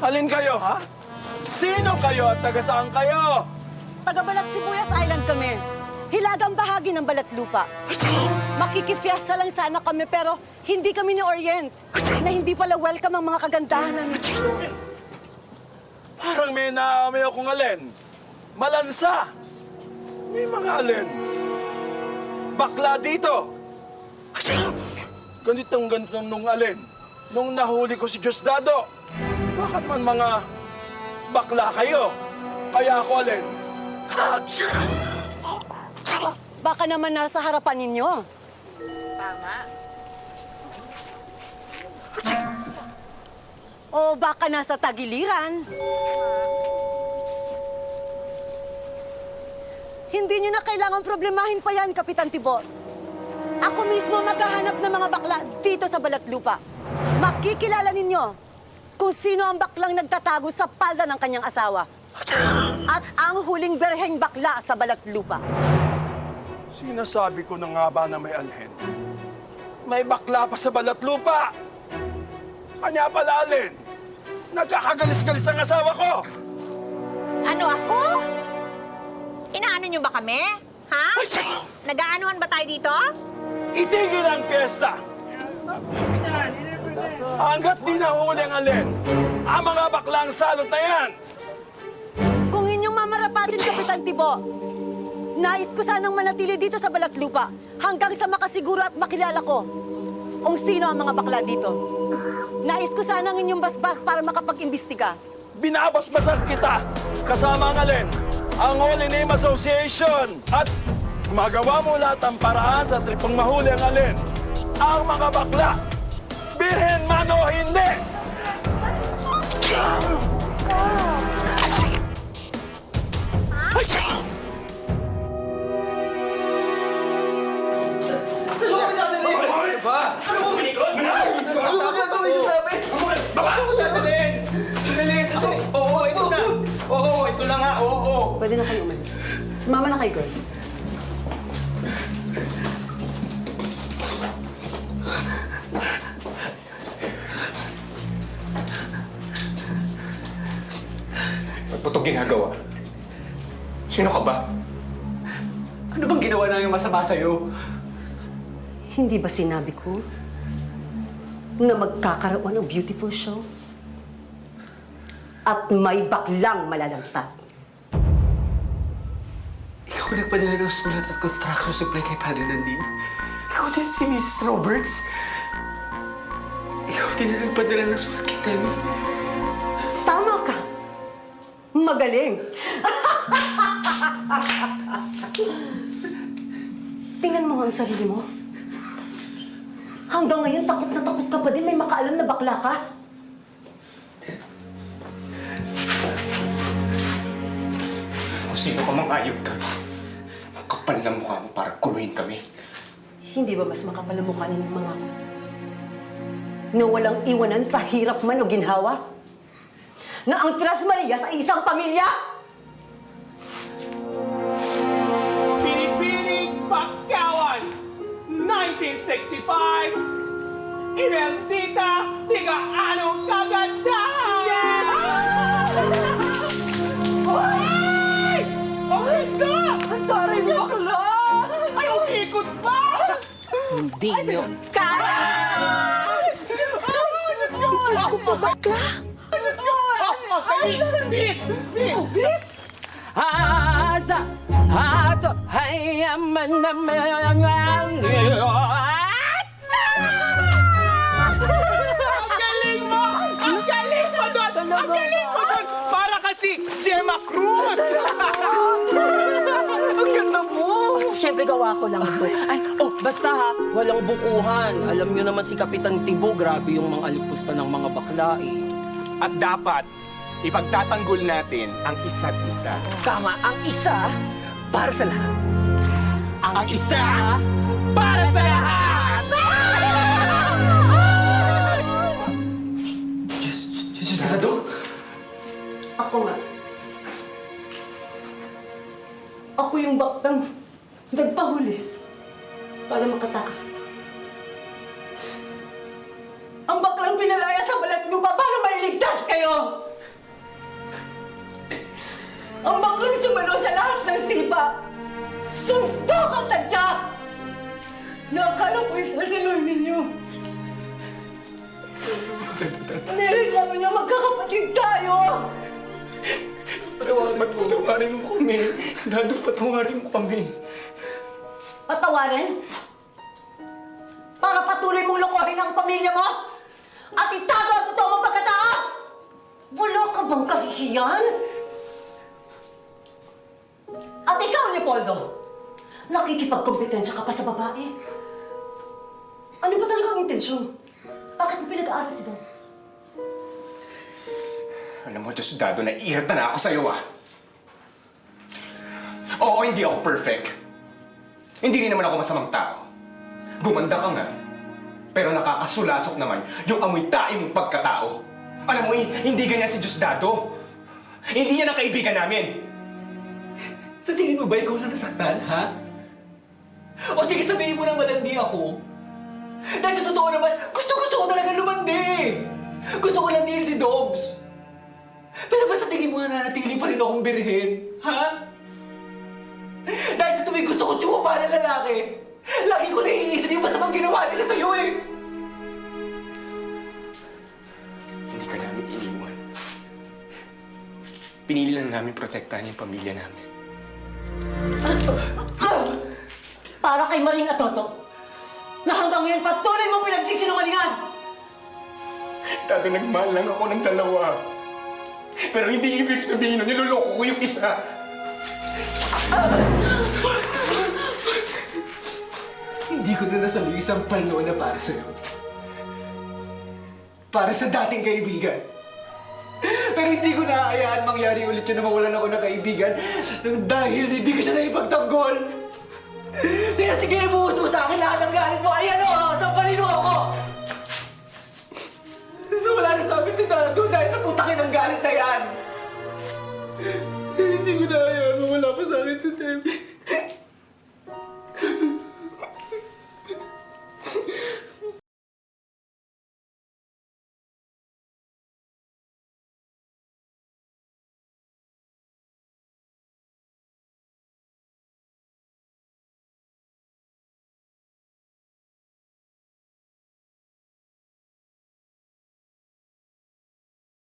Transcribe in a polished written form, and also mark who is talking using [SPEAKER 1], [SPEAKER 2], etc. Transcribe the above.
[SPEAKER 1] Alin kayo, ha? Sino kayo at taga saan kayo?
[SPEAKER 2] Taga-Balat Sibuyas Island kami. Hilagang bahagi ng Balat Lupa. Makikifyasa lang sana kami pero hindi kami ni Orient. Na hindi pala welcome ang mga kagandahan namin dito.
[SPEAKER 1] Parang may naamay akong alin. Malansa. May mga alin. Bakla dito. Ganitong nung alin. Nung nahuli ko si Diosdado. Bakit man mga bakla kayo? Kaya ako alin.
[SPEAKER 2] Baka naman nasa harapan ninyo.
[SPEAKER 3] Tama.
[SPEAKER 2] O baka nasa tagiliran. Hindi nyo na kailangan problemahin pa yan, Kapitan Tibo. Ako mismo maghahanap ng mga bakla dito sa Balat Lupa. Makikilala ninyo kung sino ang baklang nagtatago sa palda ng kanyang asawa. At ang huling berheng bakla sa Balat Lupa.
[SPEAKER 1] Sinasabi ko na nga ba na may alin? May bakla pa sa Balat Lupa. Kanya pala alin. Nagkakagalis-galis ang asawa ko.
[SPEAKER 3] Ano ako? Inaano nyo ba kami? Ha? Nag-aanuhan ba tayo dito?
[SPEAKER 1] Itigil ang piyesta. Hanggat di nahuli ang alin, ang mga baklang salot na yan.
[SPEAKER 2] Kung inyong mamarapatin, Kapitan Tibo, nais ko sanang manatili dito sa Balat Lupa hanggang sa makasiguro at makilala ko kung sino ang mga bakla dito. Nais ko sanang inyong basbas para makapag-imbestiga.
[SPEAKER 1] Binabasbasan kita kasama ang alin, ang Holy Name Association. At magawa mo lahat ang paraan sa tripong mahuli ang alin, ang mga bakla. Birhen man o hindi!
[SPEAKER 4] Ano ba gagawin niyo sa amin? Ano ba gagawin? Sandali. Oo, ito na. Oo, ito na nga. Oo.
[SPEAKER 2] Pwede na kayo umalis. Sumama na kayo, girls.
[SPEAKER 4] Ba't mo ito ginagawa? Sino ka ba? Ano bang ginawa namin masama sa'yo?
[SPEAKER 2] Hindi ba sinabi ko na magkakaroon ng beautiful show? At may baklang malalantad.
[SPEAKER 4] Ikaw nagpadala ng sulat at construction supply kay Padre Nandin? Ikaw din si Mrs. Roberts? Ikaw din na nagpadala ng sulat kay Demi?
[SPEAKER 2] Tama ka! Magaling! Tingnan mo ang sarili mo. Hanggang ngayon, takot na takot ka pa din. May makaalam na bakla ka.
[SPEAKER 4] Kung sino ka mang ayop ka, ang kapal ng mukha mo para kuluhin kami.
[SPEAKER 2] Hindi ba mas makapal ang mukha ninyong mga ako? Na walang iwanan sa hirap man o ginhawa? Na ang Tres Marias ay isang pamilya?
[SPEAKER 5] Pinipiling Pagkawan 1965 Ireldita Tiga Anong Kagandahan! Uy! Bakit ka? Ang taray mo bakla! Ay, umikot pa!
[SPEAKER 3] Hindi nyo.
[SPEAKER 5] Ako pa bakla? Bis! Bis!
[SPEAKER 6] Asa hato hayaman na
[SPEAKER 5] Ang galing mo! Ang galing mo doon! Ang galing mo doon! Para kasi Gemma Cruz! Ang ganda mo!
[SPEAKER 6] Siyempre gawa ko lang ito. Ay, basta ha, walang bukuhan. Alam nyo naman si Kapitan Tibo, grabe yung mga alipusta ng mga bakla eh.
[SPEAKER 5] At dapat, ipagtatanggol natin ang isa't isa.
[SPEAKER 6] Tama, ang isa para sa lahat.
[SPEAKER 5] Ang isa para sa lahat!
[SPEAKER 4] Diosdado?
[SPEAKER 2] Ako nga. Ako yung baklang nagpahuli para makatakas. Ang baklang pinalaya sa Balat Lupa para mailigtas kayo!
[SPEAKER 5] Ang baklang sumalo sa lahat ng sipa! Suntok at tadyak! Nakakala ko isasalor ninyo! Niresabi niyo magkakapatid tayo!
[SPEAKER 4] Patawarin mo kami. Dado, patawarin mo kami.
[SPEAKER 2] Patawarin? Para patuloy mong lokohin ang pamilya mo? At itago ang totoo mong pagkatao? Wala ka bang kahihiyan? At ikaw, Leopoldo, nakikipagkompetensya ka pa sa babae. Ano ba talaga ang intensyon? Bakit mo pinag-aaral si Don?
[SPEAKER 4] Alam mo, Diosdado, naiirita na ako sa'yo, ah. Oo, hindi ako perfect. Hindi rin naman ako masamang tao. Gumanda ka nga. Pero nakakasulasok naman yung amoy tae mong pagkatao. Alam mo, hindi ganyan si Diosdado. Hindi yan ang kaibigan namin.
[SPEAKER 5] Sa tingin mo ba ikaw lang nasaktan, ha? O sige, sabihin mo na malandi ako. Dahil sa totoo naman, gusto ko talaga lumandi. Gusto ko landiin si Dobbs. Pero ba sa tingin mo nananatili pa rin akong birhen, ha? Dahil sa tuwing gusto ko tsupa ng lalaki, lagi ko naiisip yung masamang ginawa nila sa'yo eh.
[SPEAKER 4] Hindi ka namin iniwan. Pinili lang namin protektahan yung pamilya namin.
[SPEAKER 2] Para kay Maring at Toto, na hanggang ngayon patuloy mong pinagsisinungalingan!
[SPEAKER 4] Dati nagmahal lang ako ng dalawa. Pero hindi ibig sabihin nun, niloloko ko yung isa.
[SPEAKER 5] Hindi ko na nasabi isang panahon na para sa'yo. Para sa dating kaibigan. Pero hindi ko naahayaan mangyari ulit yun na mawalan ako ng kaibigan dahil hindi ko siya naipagtanggol. Kaya sige, buhos mo sa akin lahat ng galit mo. Ayan na!